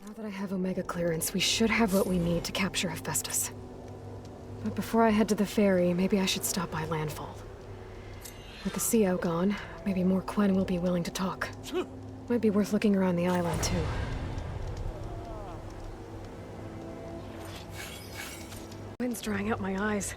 Now that I have Omega clearance, we should have what we need to capture Hephaestus. But before I head to the ferry, maybe I should stop by Landfall. With the sea out gone, maybe more Quen will be willing to talk. Might be worth looking around the island, too. Wind's drying out my eyes.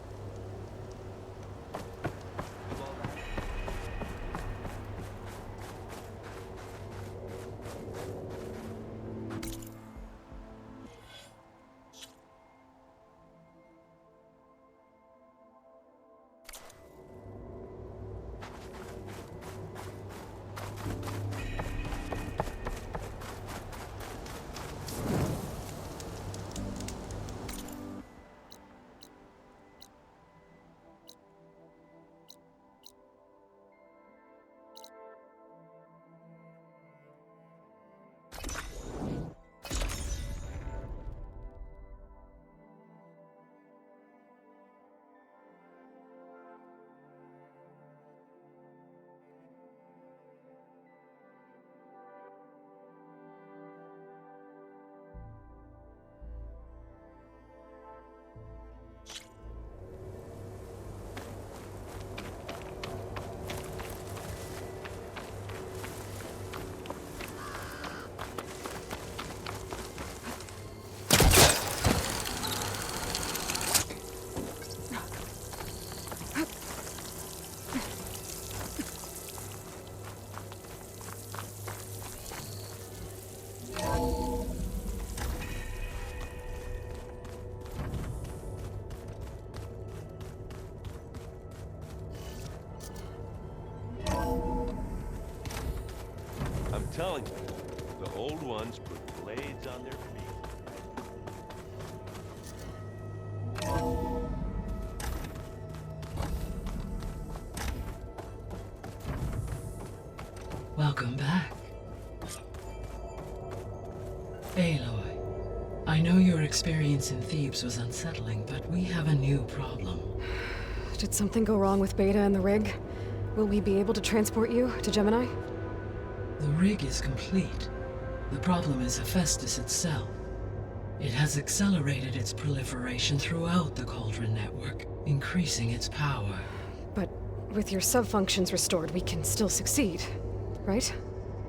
I'm telling you, the old ones put blades on their feet. Welcome back. Eloi, I know your experience in Thebes was unsettling, but we have a new problem. Did something go wrong with Beta and the rig? Will we be able to transport you to Gemini? The rig is complete. The problem is Hephaestus itself. It has accelerated its proliferation throughout the Cauldron network, increasing its power. But with your sub-functions restored, we can still succeed, right?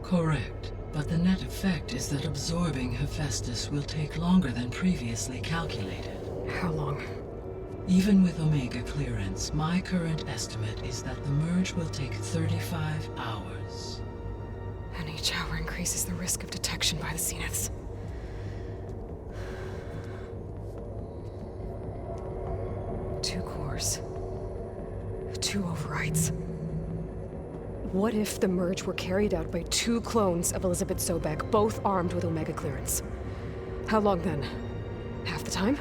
Correct. But the net effect is that absorbing Hephaestus will take longer than previously calculated. How long? Even with Omega clearance, my current estimate is that the merge will take 35 hours. And each hour increases the risk of detection by the Zeniths. Two cores. Two overrides. What if the merge were carried out by two clones of Elizabeth Sobek, both armed with Omega clearance? How long then? Half the time?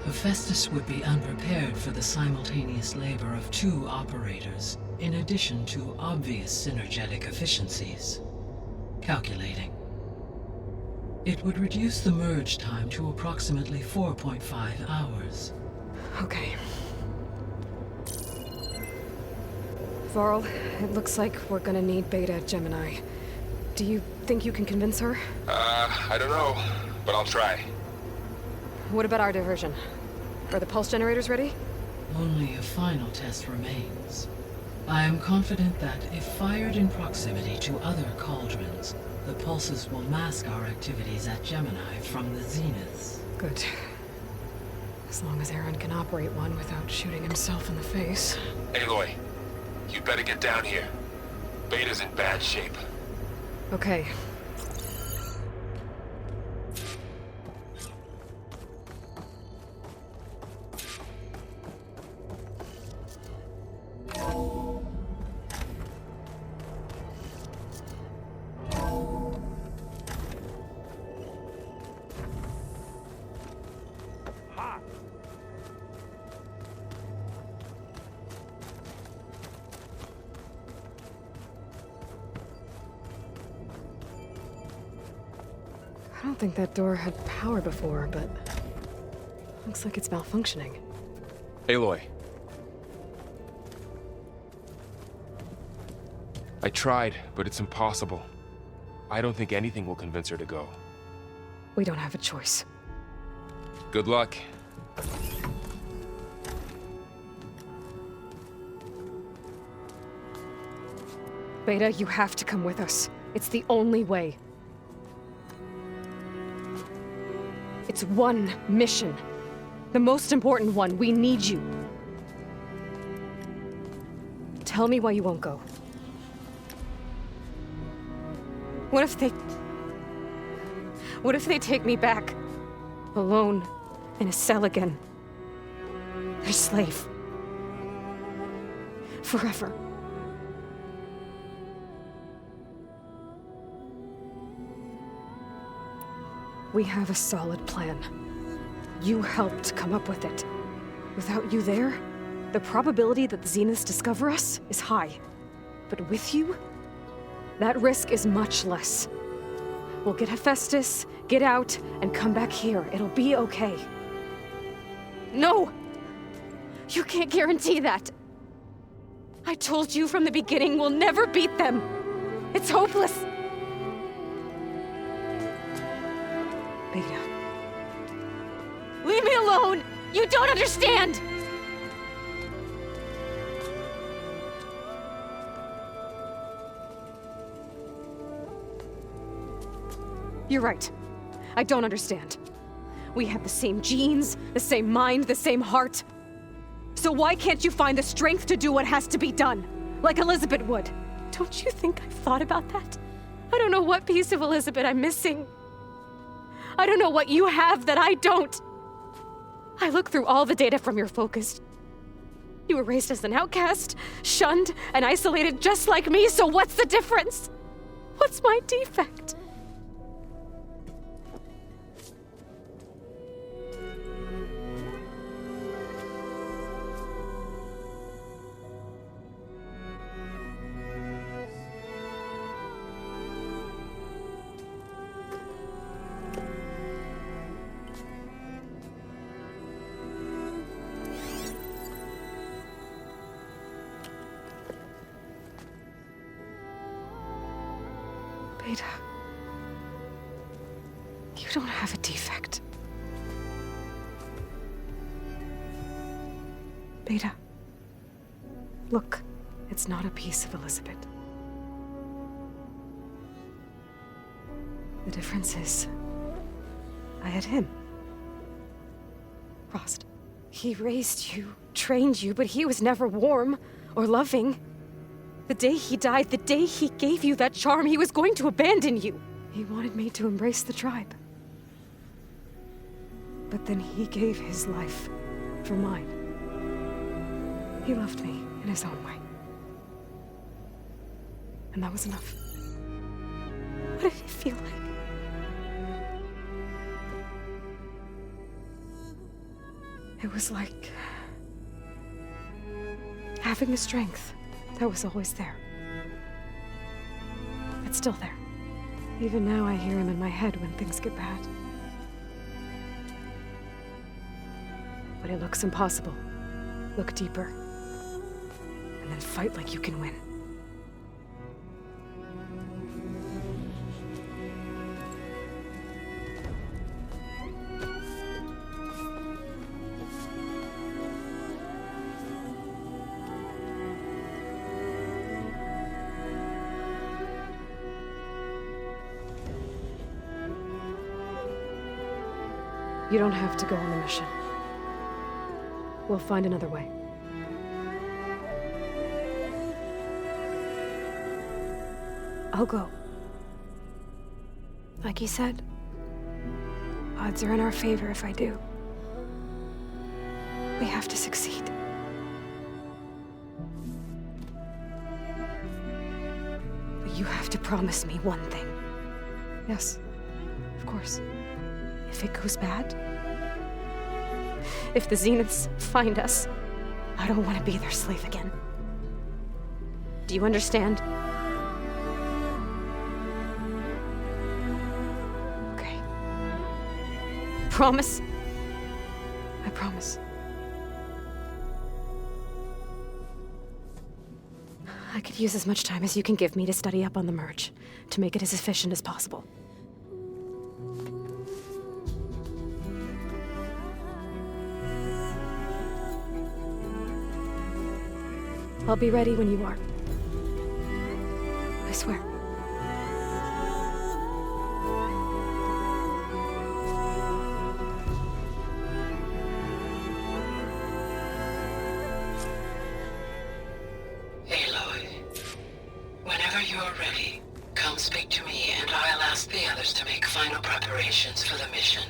Hephaestus would be unprepared for the simultaneous labor of two operators, in addition to obvious synergetic efficiencies. Calculating. It would reduce the merge time to approximately 4.5 hours. Okay. Varl, it looks like we're gonna need Beta at Gemini. Do you think you can convince her? I don't know, but I'll try. What about our diversion? Are the pulse generators ready? Only a final test remains. I am confident that, if fired in proximity to other cauldrons, the pulses will mask our activities at Gemini from the zeniths. Good. As long as Aaron can operate one without shooting himself in the face. Eloi, you better get down here. Beta's in bad shape. Okay. I don't think that door had power before, but looks like it's malfunctioning. Eloi. I tried, but it's impossible. I don't think anything will convince her to go. We don't have a choice. Good luck. Beta, you have to come with us. It's the only way. It's one mission. The most important one. We need you. Tell me why you won't go. What if they take me back? Alone, in a cell again. Their slave. Forever. We have a solid plan. You helped come up with it. Without you there, the probability that the Zeniths discover us is high. But with you, that risk is much less. We'll get Hephaestus, get out, and come back here. It'll be okay. No! You can't guarantee that. I told you from the beginning we'll never beat them. It's hopeless. Beta. Leave me alone! You don't understand! You're right. I don't understand. We have the same genes, the same mind, the same heart. So why can't you find the strength to do what has to be done? Like Elizabeth would. Don't you think I've thought about that? I don't know what piece of Elizabeth I'm missing. I don't know what you have that I don't. I look through all the data from your focus. You were raised as an outcast, shunned, and isolated just like me, so what's the difference? What's my defect? Beta, you don't have a defect. Beta, look, it's not a piece of Elizabeth. The difference is, I had him. Frost. He raised you, trained you, but he was never warm or loving. The day he died, the day he gave you that charm, he was going to abandon you. He wanted me to embrace the tribe. But then he gave his life for mine. He loved me in his own way. And that was enough. What did it feel like? It was like having the strength that was always there. It's still there. Even now I hear him in my head when things get bad. But it looks impossible. Look deeper. And then fight like you can win. You don't have to go on the mission. We'll find another way. I'll go. Like he said, odds are in our favor if I do. We have to succeed. But you have to promise me one thing. Yes, of course. If it goes bad, if the Zeniths find us, I don't want to be their slave again. Do you understand? Okay. Promise? I promise. I could use as much time as you can give me to study up on the merge, to make it as efficient as possible. I'll be ready when you are. I swear. Eloi, whenever you're ready, come speak to me and I'll ask the others to make final preparations for the mission.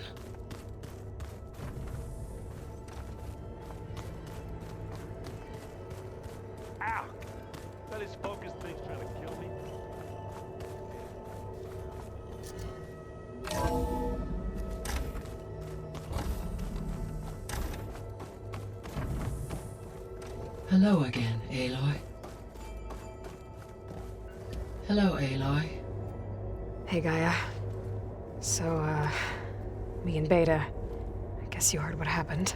Ow! That is focus thing's trying to kill me. Hello again, Eloi. Hello, Eloi. Hey, Gaia. So, me and Beta. I guess you heard what happened.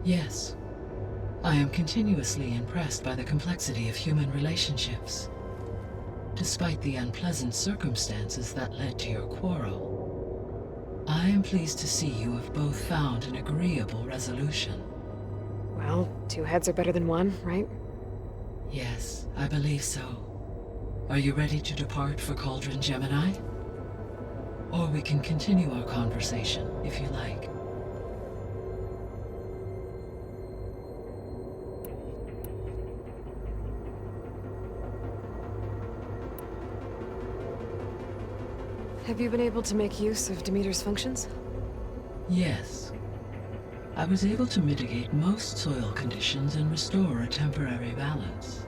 Yes. I am continuously impressed by the complexity of human relationships. Despite the unpleasant circumstances that led to your quarrel, I am pleased to see you have both found an agreeable resolution. Well, 2 heads are better than 1, right? Yes, I believe so. Are you ready to depart for Cauldron Gemini? Or we can continue our conversation, if you like. Have you been able to make use of Demeter's functions? Yes. I was able to mitigate most soil conditions and restore a temporary balance.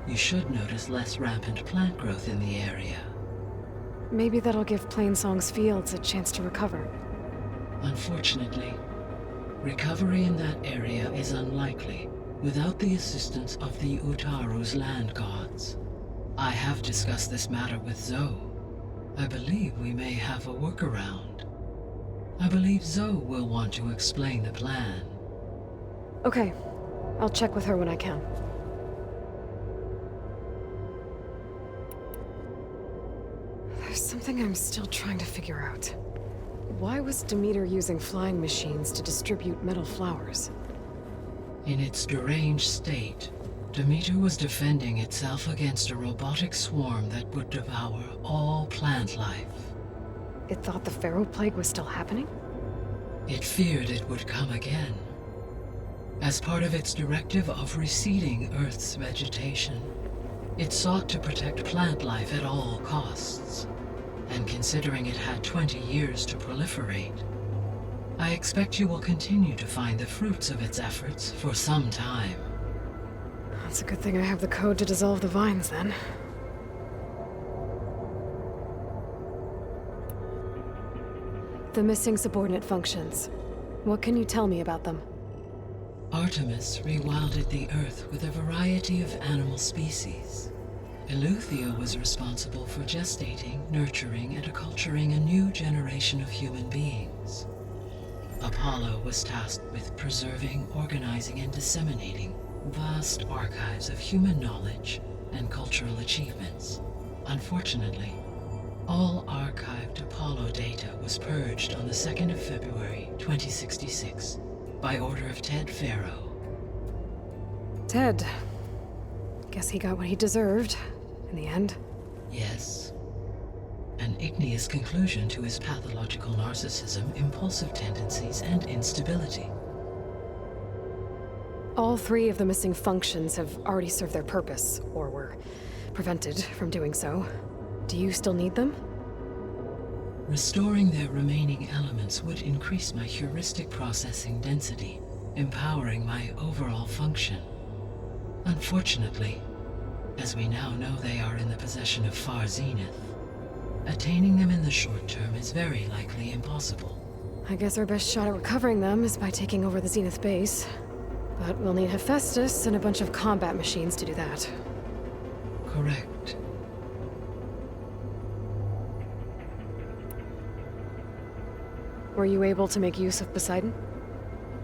You should notice less rampant plant growth in the area. Maybe that'll give Plainsong's fields a chance to recover. Unfortunately, recovery in that area is unlikely without the assistance of the Utaru's land gods. I have discussed this matter with Zoe. I believe we may have a workaround. I believe Zoe will want to explain the plan. Okay. I'll check with her when I can. There's something I'm still trying to figure out. Why was Demeter using flying machines to distribute metal flowers? In its deranged state, Demeter was defending itself against a robotic swarm that would devour all plant life. It thought the Pharaoh Plague was still happening? It feared it would come again. As part of its directive of reseeding Earth's vegetation, it sought to protect plant life at all costs. And considering it had 20 years to proliferate, I expect you will continue to find the fruits of its efforts for some time. It's a good thing I have the code to dissolve the vines, then. The missing subordinate functions. What can you tell me about them? Artemis rewilded the Earth with a variety of animal species. Eleuthia was responsible for gestating, nurturing, and acculturating a new generation of human beings. Apollo was tasked with preserving, organizing, and disseminating vast archives of human knowledge and cultural achievements. Unfortunately, all archived Apollo data was purged on the 2nd of February, 2066, by order of Ted Farrow. Ted. Guess he got what he deserved, in the end. Yes. An igneous conclusion to his pathological narcissism, impulsive tendencies, and instability. All 3 of the missing functions have already served their purpose, or were prevented from doing so. Do you still need them? Restoring their remaining elements would increase my heuristic processing density, empowering my overall function. Unfortunately, as we now know they are in the possession of Far Zenith, attaining them in the short term is very likely impossible. I guess our best shot at recovering them is by taking over the Zenith base. But we'll need Hephaestus and a bunch of combat machines to do that. Correct. Were you able to make use of Poseidon?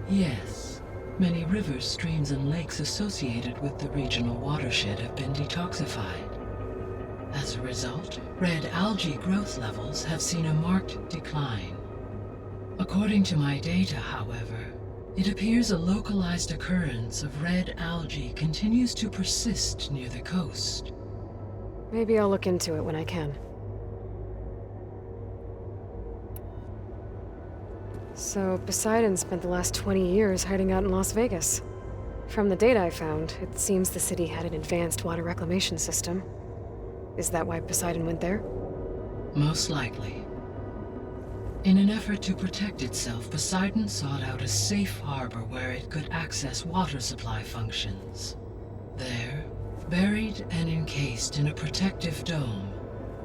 Yes. Many rivers, streams, and lakes associated with the regional watershed have been detoxified. As a result, red algae growth levels have seen a marked decline. According to my data, however, It appears a localized occurrence of red algae continues to persist near the coast. Maybe I'll look into it when I can. So, Poseidon spent the last 20 years hiding out in Las Vegas. From the data I found, it seems the city had an advanced water reclamation system. Is that why Poseidon went there? Most likely. In an effort to protect itself, Poseidon sought out a safe harbor where it could access water supply functions. There, buried and encased in a protective dome,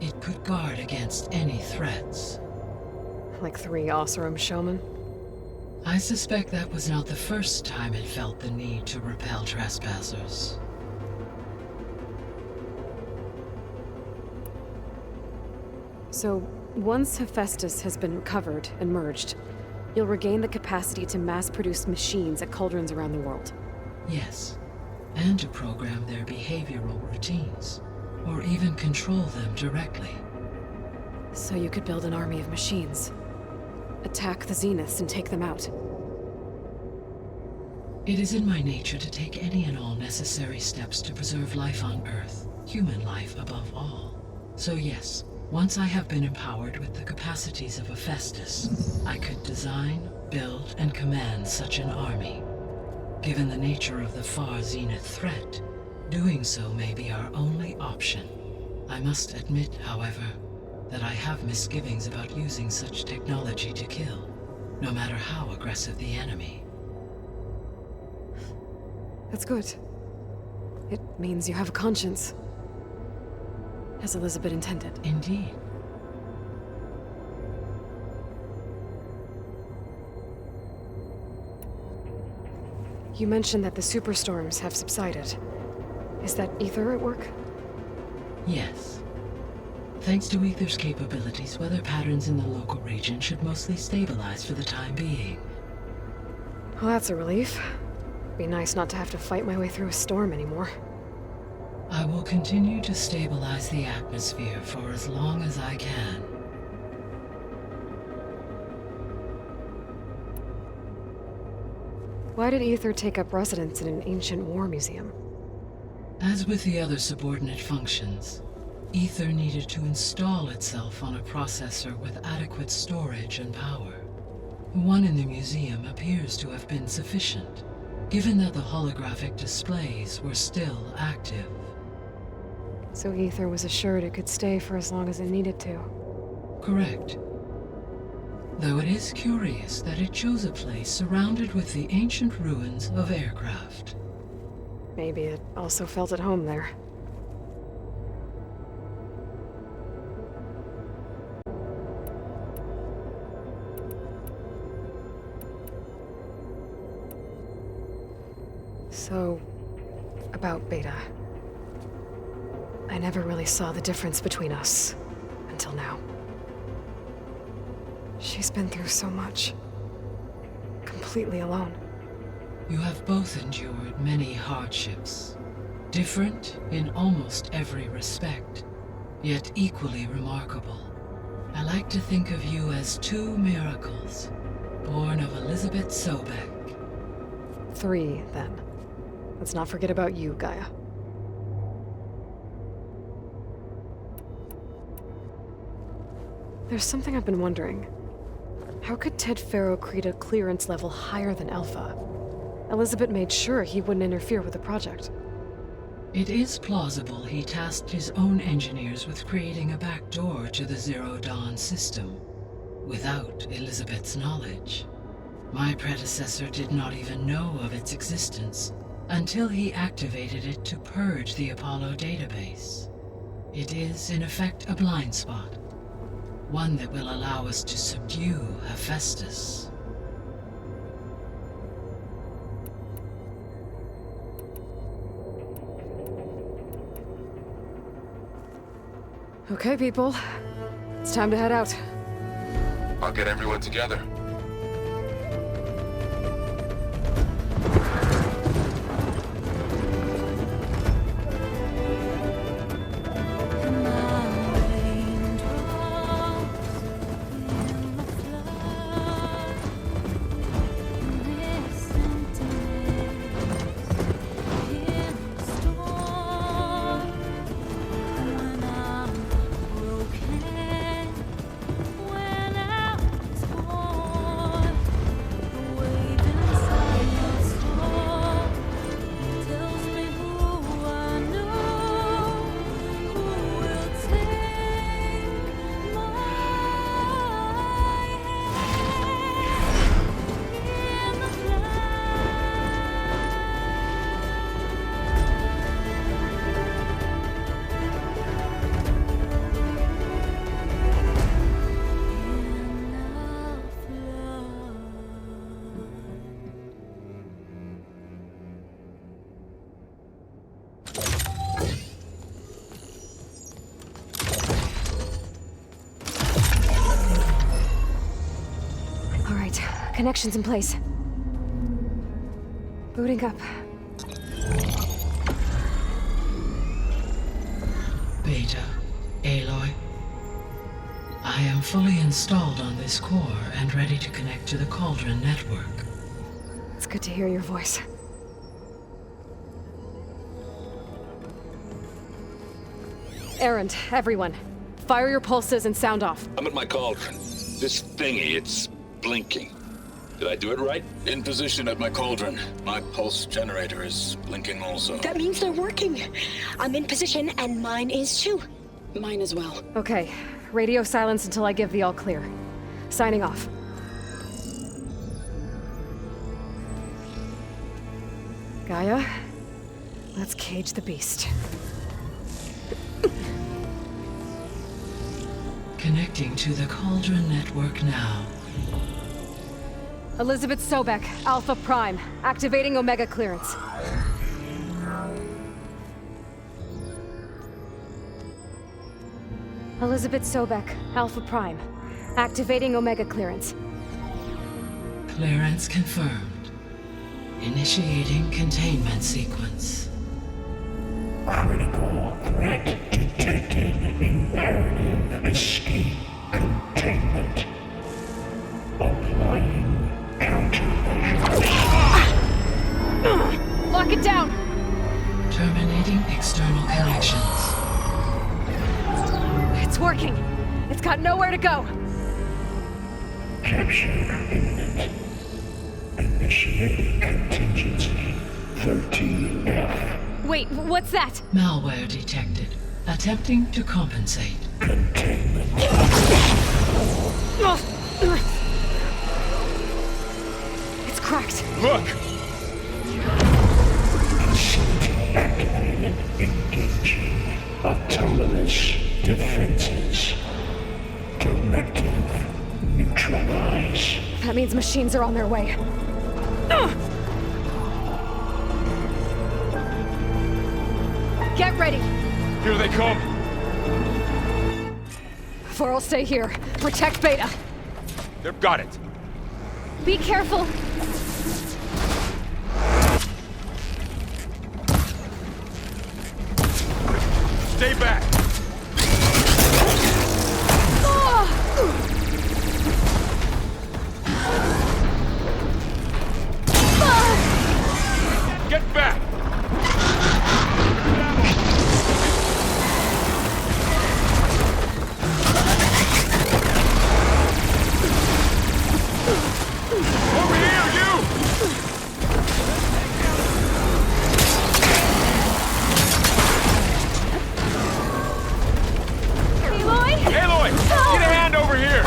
it could guard against any threats. Like 3 Oseram showmen? I suspect that was not the first time it felt the need to repel trespassers. So, once Hephaestus has been recovered and merged, you'll regain the capacity to mass-produce machines at cauldrons around the world. Yes, and to program their behavioral routines, or even control them directly. So you could build an army of machines. Attack the Zeniths and take them out. It is in my nature to take any and all necessary steps to preserve life on Earth, human life above all. So yes, once I have been empowered with the capacities of Hephaestus, I could design, build, and command such an army. Given the nature of the far Zenith threat, doing so may be our only option. I must admit, however, that I have misgivings about using such technology to kill, no matter how aggressive the enemy. That's good. It means you have a conscience. As Elizabeth intended. Indeed. You mentioned that the superstorms have subsided. Is that Ether at work? Yes. Thanks to Ether's capabilities, weather patterns in the local region should mostly stabilize for the time being. Well, that's a relief. Be nice not to have to fight my way through a storm anymore. I will continue to stabilize the atmosphere for as long as I can. Why did Ether take up residence in an ancient war museum? As with the other subordinate functions, Ether needed to install itself on a processor with adequate storage and power. The one in the museum appears to have been sufficient, given that the holographic displays were still active. So Ether was assured it could stay for as long as it needed to. Correct. Though it is curious that it chose a place surrounded with the ancient ruins of aircraft. Maybe it also felt at home there. So, about Beta. I never really saw the difference between us, until now. She's been through so much. Completely alone. You have both endured many hardships, different in almost every respect, yet equally remarkable. I like to think of you as 2 miracles, born of Elizabeth Sobek. 3, then. Let's not forget about you, Gaia. There's something I've been wondering. How could Ted Faro create a clearance level higher than Alpha? Elizabeth made sure he wouldn't interfere with the project. It is plausible he tasked his own engineers with creating a backdoor to the Zero Dawn system, without Elizabeth's knowledge. My predecessor did not even know of its existence until he activated it to purge the Apollo database. It is, in effect, a blind spot, one that will allow us to subdue Hephaestus. Okay, people. It's time to head out. I'll get everyone together. Connections in place. Booting up. Beta, Eloi. I am fully installed on this core and ready to connect to the Cauldron network. It's good to hear your voice. Errand, everyone. Fire your pulses and sound off. I'm at my cauldron. This thingy, it's blinking. Did I do it right? In position at my cauldron. My pulse generator is blinking also. That means they're working. I'm in position, and mine is too. Mine as well. Okay, radio silence until I give the all clear. Signing off. Gaia, let's cage the beast. Connecting to the Cauldron network now. Elizabeth Sobek, Alpha Prime, activating Omega clearance. Elizabeth Sobek, Alpha Prime, activating Omega clearance. Clearance confirmed. Initiating containment sequence. Critical threat detected. Imperative escape containment. Applying countermeasures. Lock it down! Terminating external connections. It's working. It's got nowhere to go. Capture imminent. Initiating contingency 13F. Wait, what's that? Malware detected. Attempting to compensate. Containment. It's cracked. Look! Facility activated. Engaging autonomous defenses. Directive. Neutralize. That means machines are on their way. Get ready. Here they come! Four will stay here. Protect Beta. They've got it! Be careful. Stay back! Get back! Over here, you! Eloi? Eloi! Get a hand over here!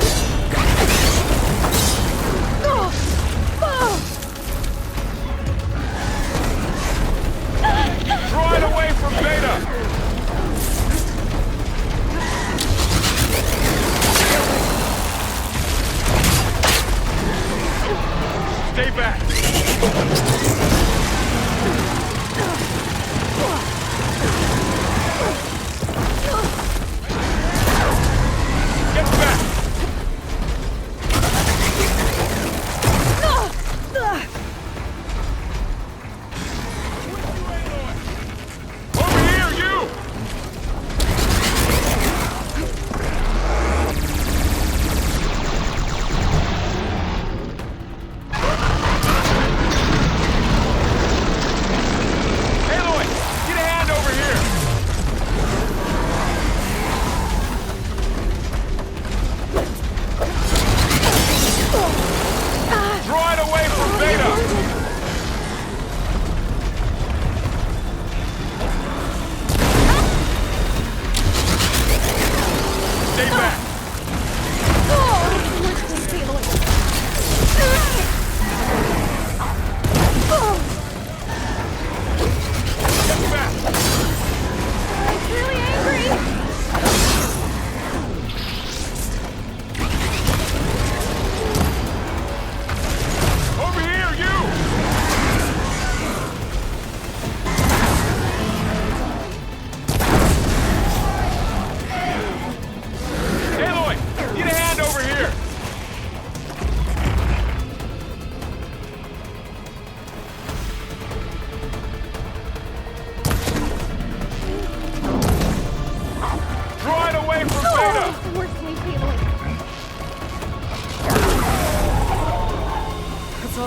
Draw it away from Beta! Stay back! Get back! Over here, you!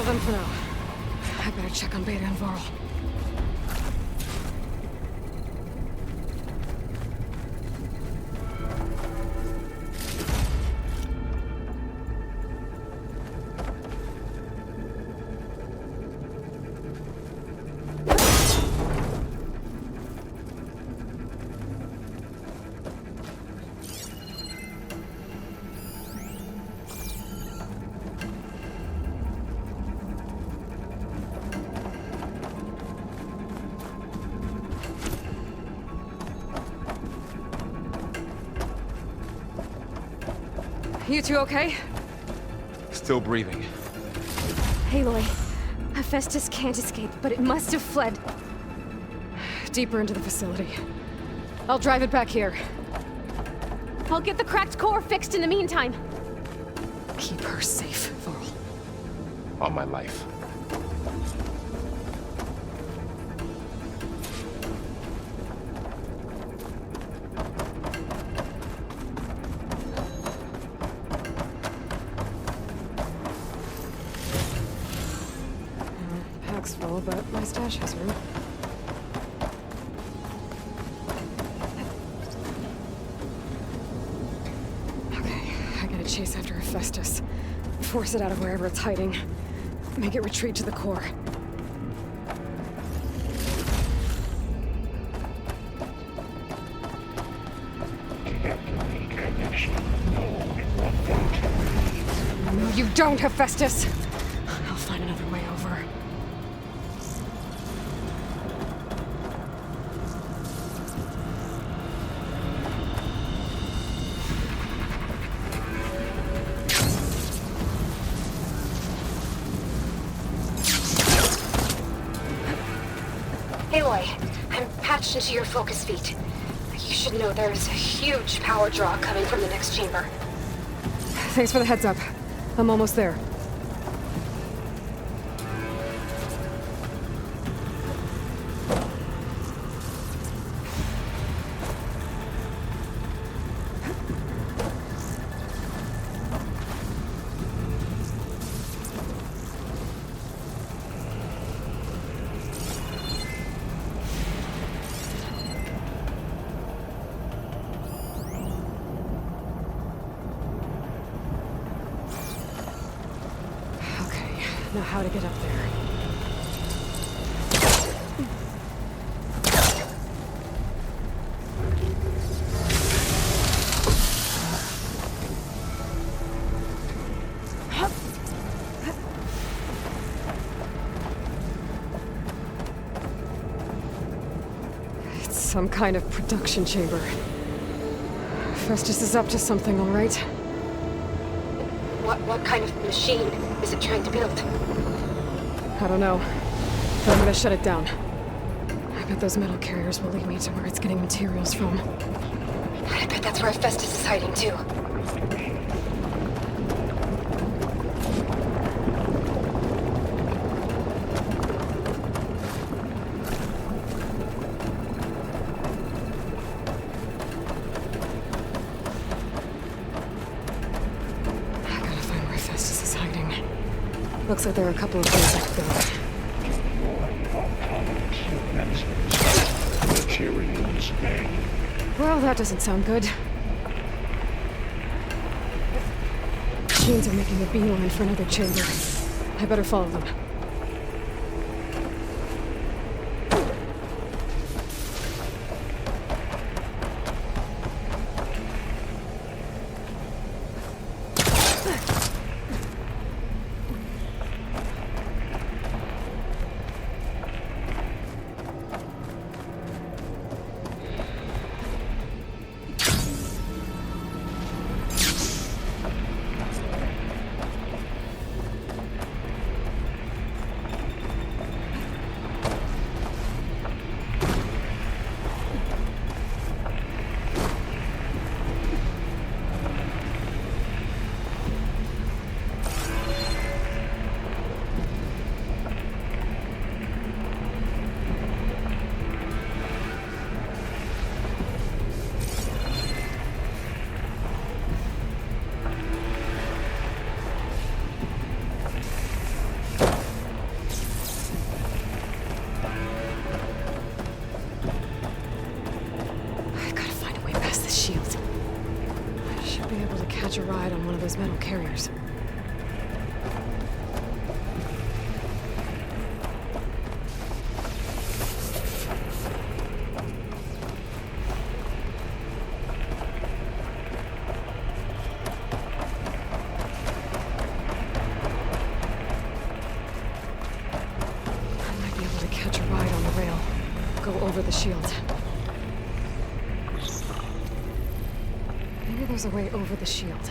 done for now. I better check on Beta and Varl. You two okay? Still breathing. Eloi, Hephaestus can't escape, but it must have fled deeper into the facility. I'll drive it back here. I'll get the cracked core fixed in the meantime. Keep her safe, Varl. On my life. Pack's full, but my stash has room. Okay, I gotta chase after Hephaestus. Force it out of wherever it's hiding. Make it retreat to the core. No, you don't, Hephaestus! I'll find another way over. Eloi, I'm patched into your focus feed. You should know there's a huge power draw coming from the next chamber. Thanks for the heads up. I'm almost there. Now how to get up there. It's some kind of production chamber. Festus is up to something, all right? What kind of machine is it trying to build? I don't know, but I'm gonna shut it down. I bet those metal carriers will lead me to where it's getting materials from. I bet that's where Hephaestus is hiding too. Looks like there are a couple of things I could build. Materials made. Well, that doesn't sound good. Machines are making a beeline for another chamber. I better follow them. of those metal carriers. Catch a ride on the rail. Go over the shield. Maybe there's a way over the shield.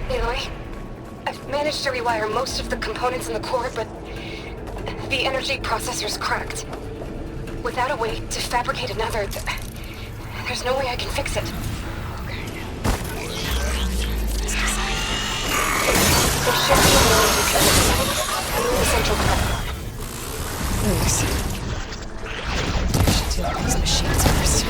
Eloi, I've managed to rewire most of the components in the core, but the energy processor's cracked. Without a way to fabricate another, there's no way I can fix it. There should be a way to cut the central platform. Thanks. I should deal with these machines first.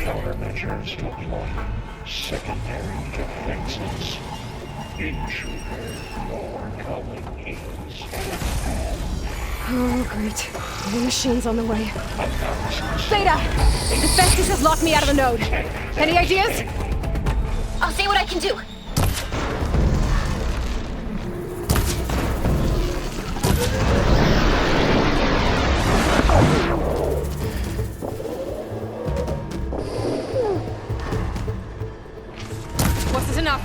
Countermeasures deployed. Secondary defenses. Intruder, your calling is. Oh, great. The machine's on the way. Theta! Hephaestus has locked me out of the node. Any ideas? I'll see what I can do. What's this enough?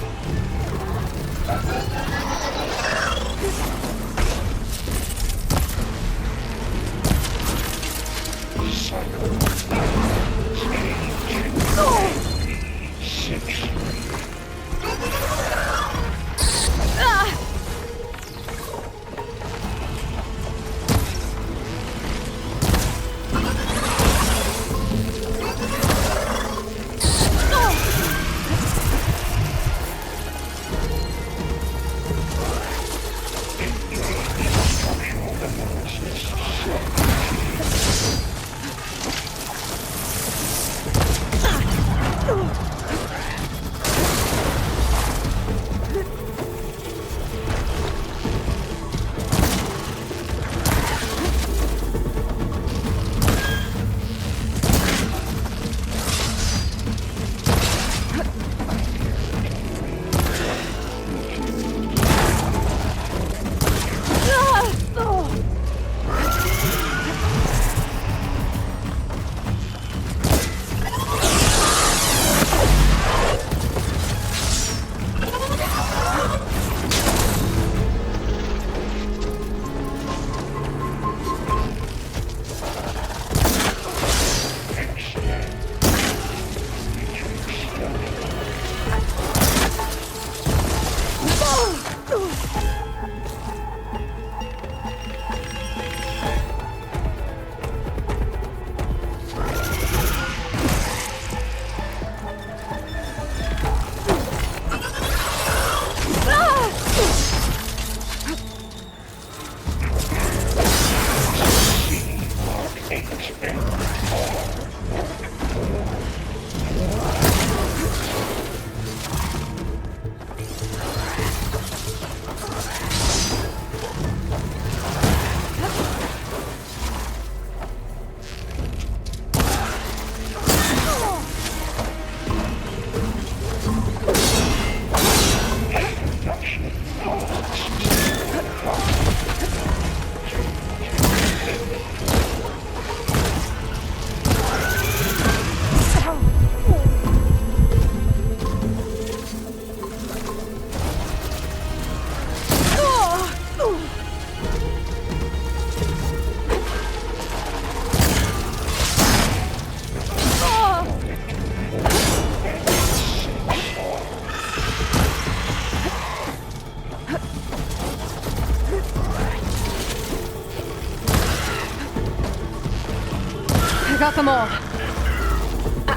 got them all.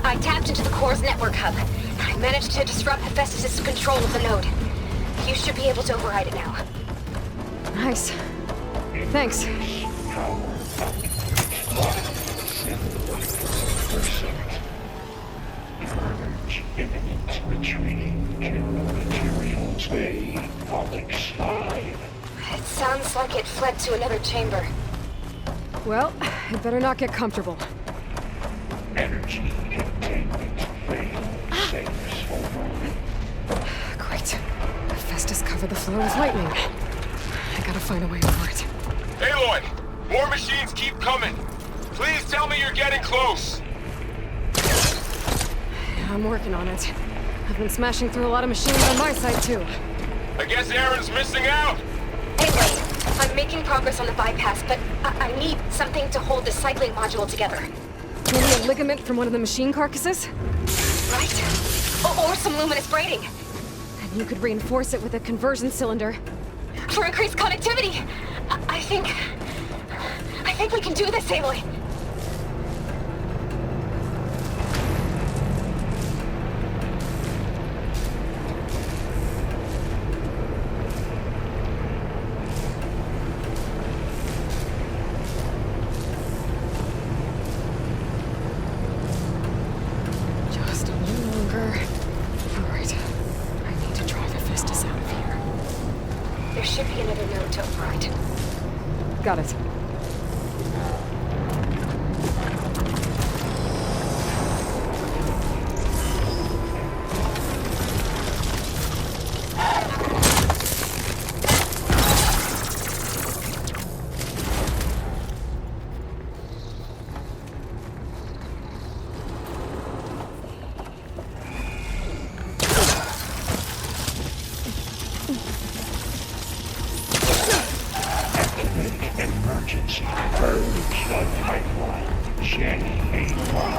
I tapped into the core's network hub. I managed to disrupt Hephaestus' control of the node. You should be able to override it now. Nice. Thanks. Imminent retreating to materials A, Alex 5. It sounds like it fled to another chamber. Well, it better not get comfortable. Energy containment failed. Safe over. Great. Hephaestus covered the floor with lightning. I gotta find a way over it. Eloi! More machines keep coming! Please tell me you're getting close! Yeah, I'm working on it. I've been smashing through a lot of machines on my side, too. I guess Aaron's missing out! Anyway, I'm making progress on the bypass, but I need something to hold the cycling module together. Maybe a ligament from one of the machine carcasses? Right? Or some luminous braiding. And you could reinforce it with a conversion cylinder. For increased connectivity! I think we can do this, Eloi. Just a little longer. All right. I need to drive Hephaestus out of here. There should be another node to override. Got it. Emergency purge the pipeline. Gen A1.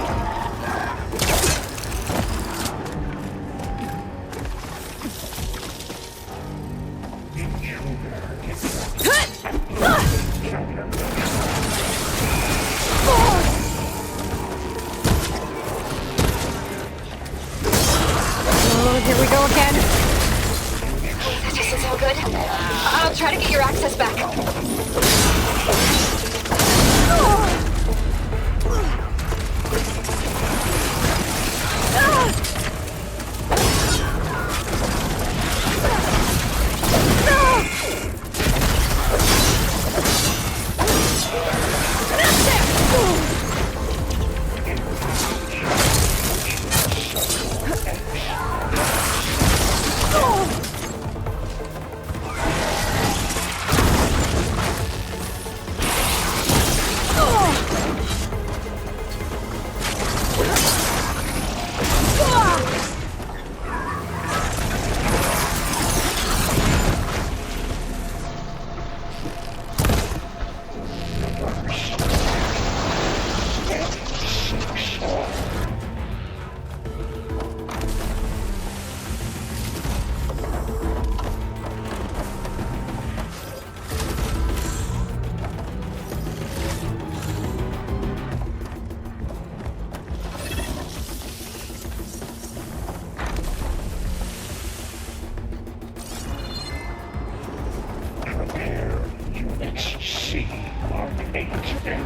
Oh, here we go again. This is all good. I'll try to get your access back. Prepare units C, Mark 8, and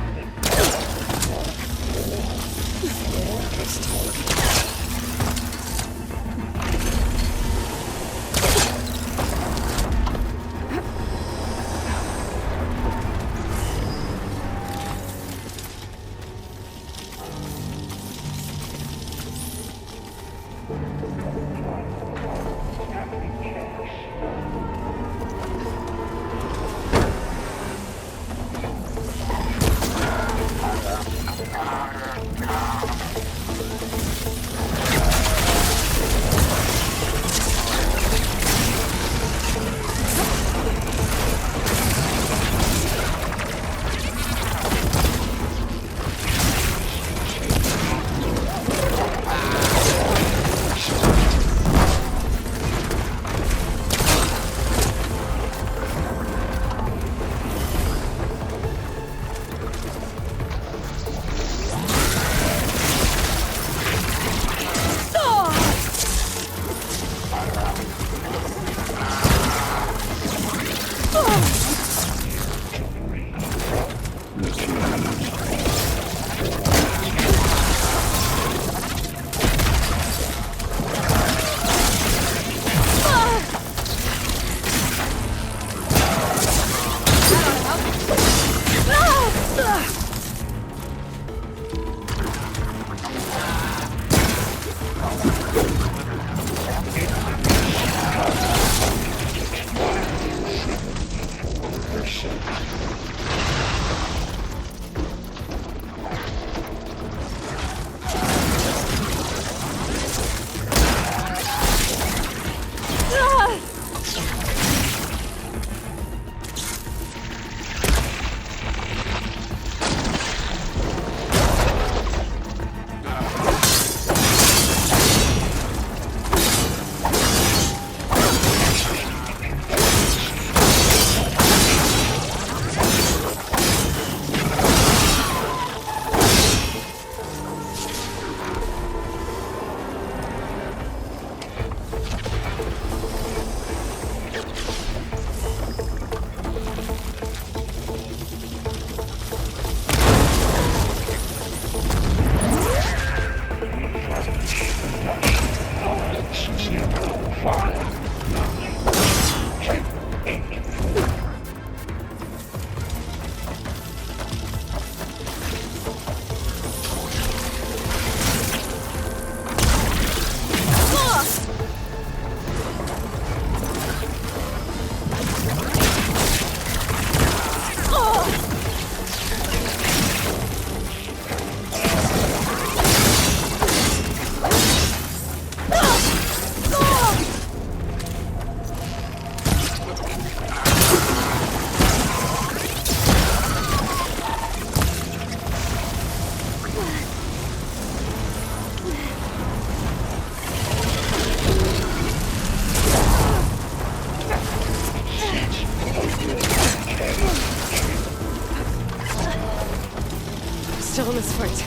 Still in this fight.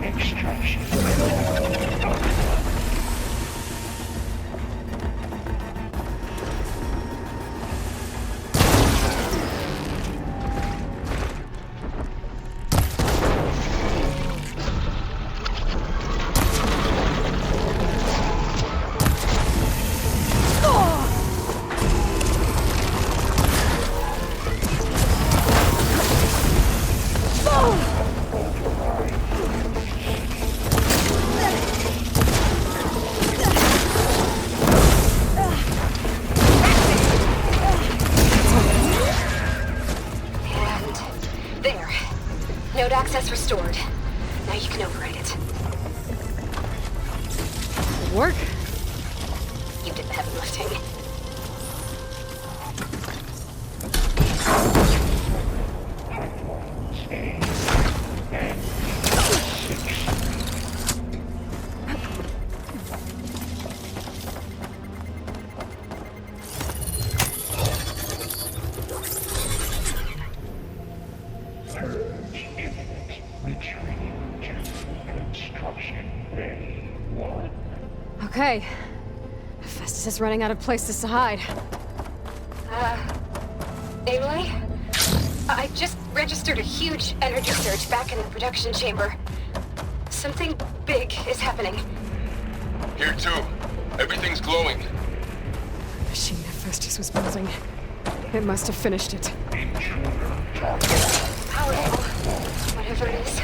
Extraction. Node access restored. Now you can override it. Work? You did the heavy lifting. Okay. Festus is running out of places to hide. Eloi? I just registered a huge energy surge back in the production chamber. Something big is happening. Here too. Everything's glowing. The machine that Festus was building. It must have finished it. Powerful. Whatever it is.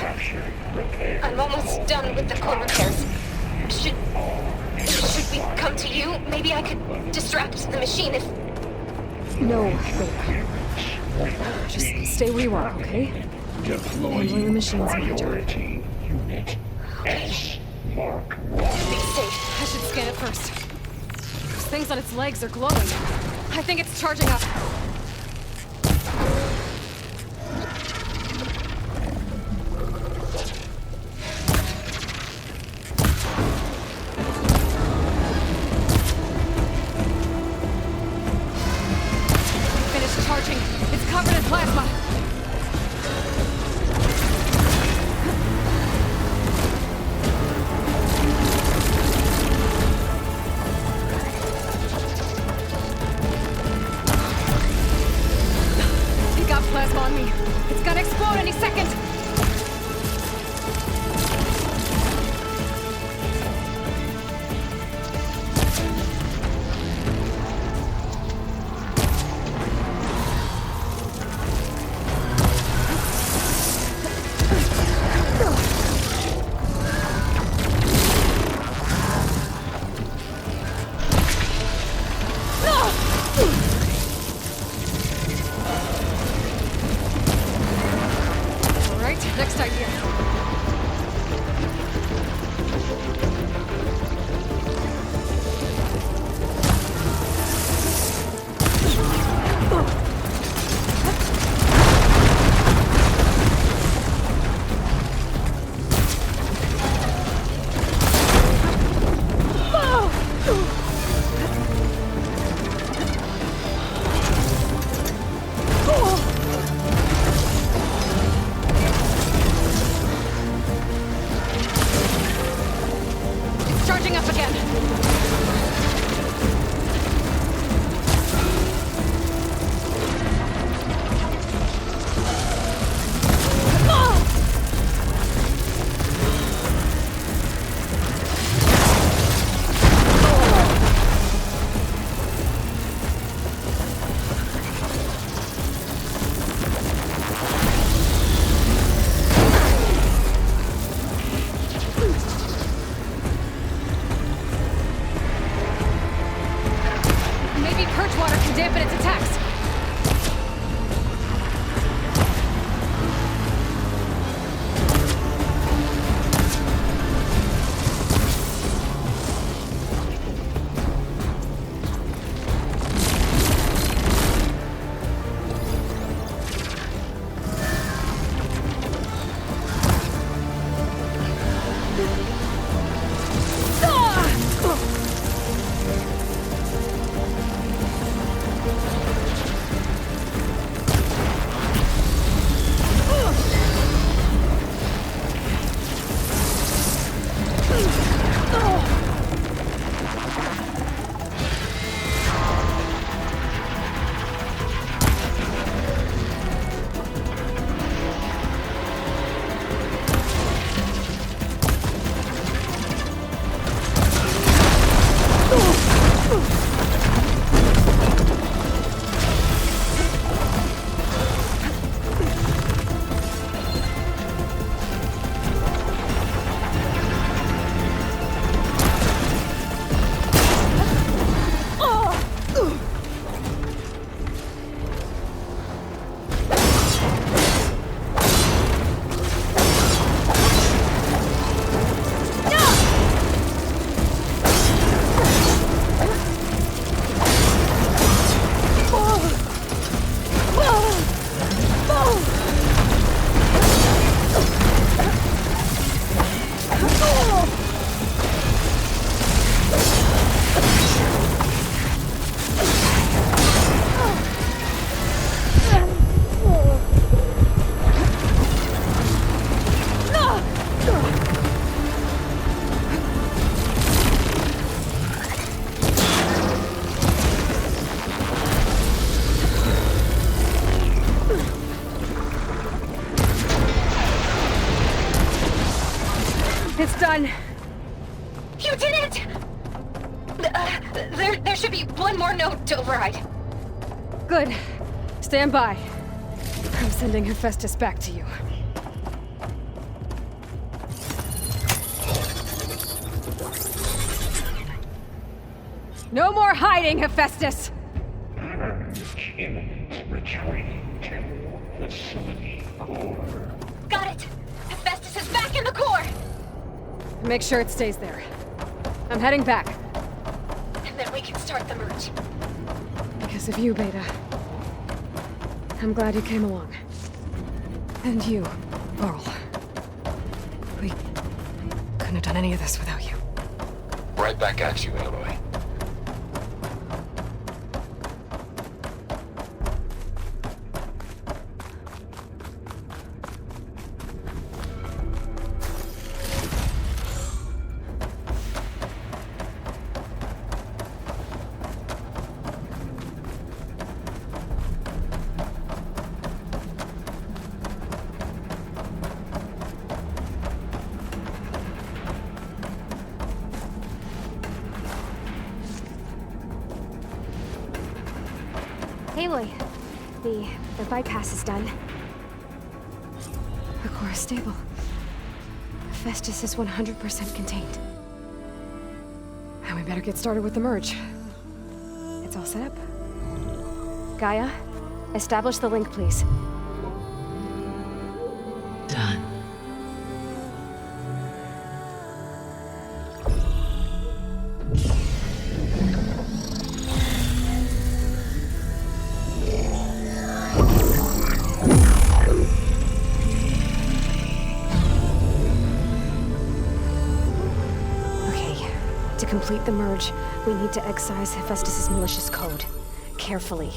I'm almost done with the core repairs. Should we come to you? Maybe I could distract the machine if... No, wait. Just stay where you are, okay? Handling the machine's my job. Unit S Mark 1. Be safe. I should scan it first. Those things on its legs are glowing. I think it's charging up. Charging. It's covered in plasma. It's done. You did it! There should be one more node to override. Good. Stand by. I'm sending Hephaestus back to you. No more hiding, Hephaestus! Imminent retreating to the facility core. Got it! Hephaestus is back in the core! Make sure it stays there. I'm heading back. And then we can start the merge. Because of you, Beta. I'm glad you came along. And you, Varl. We couldn't have done any of this without you. Right back at you, Eloi. Eloi, the bypass is done. The core is stable. Hephaestus is 100% contained. And we better get started with the merge. It's all set up. Gaia, establish the link, please. Done. To complete the merge, we need to excise Hephaestus' malicious code. Carefully.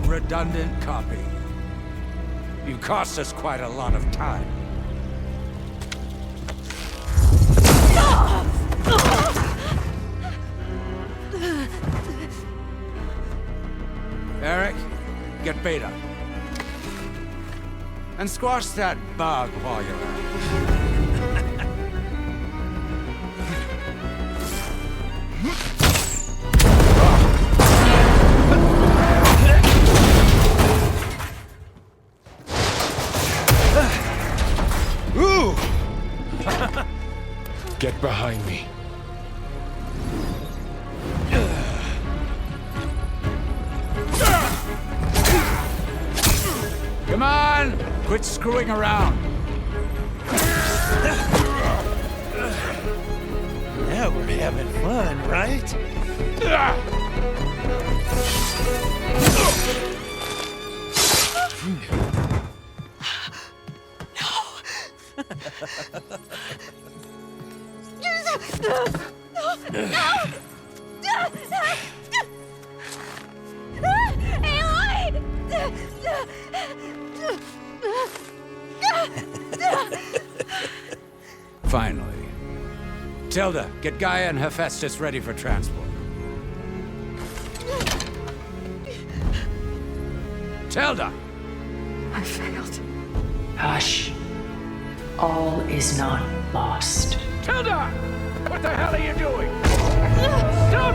Redundant copy. You cost us quite a lot of time. Eric, get Beta. And squash that bug while you're at it. Get behind me. Come on! Quit screwing around. Now we're having fun, right? Finally. Tilda, get Gaia and Hephaestus ready for transport. Tilda! I failed. Hush. all is not lost. Tilda! What the hell are you doing? Stop!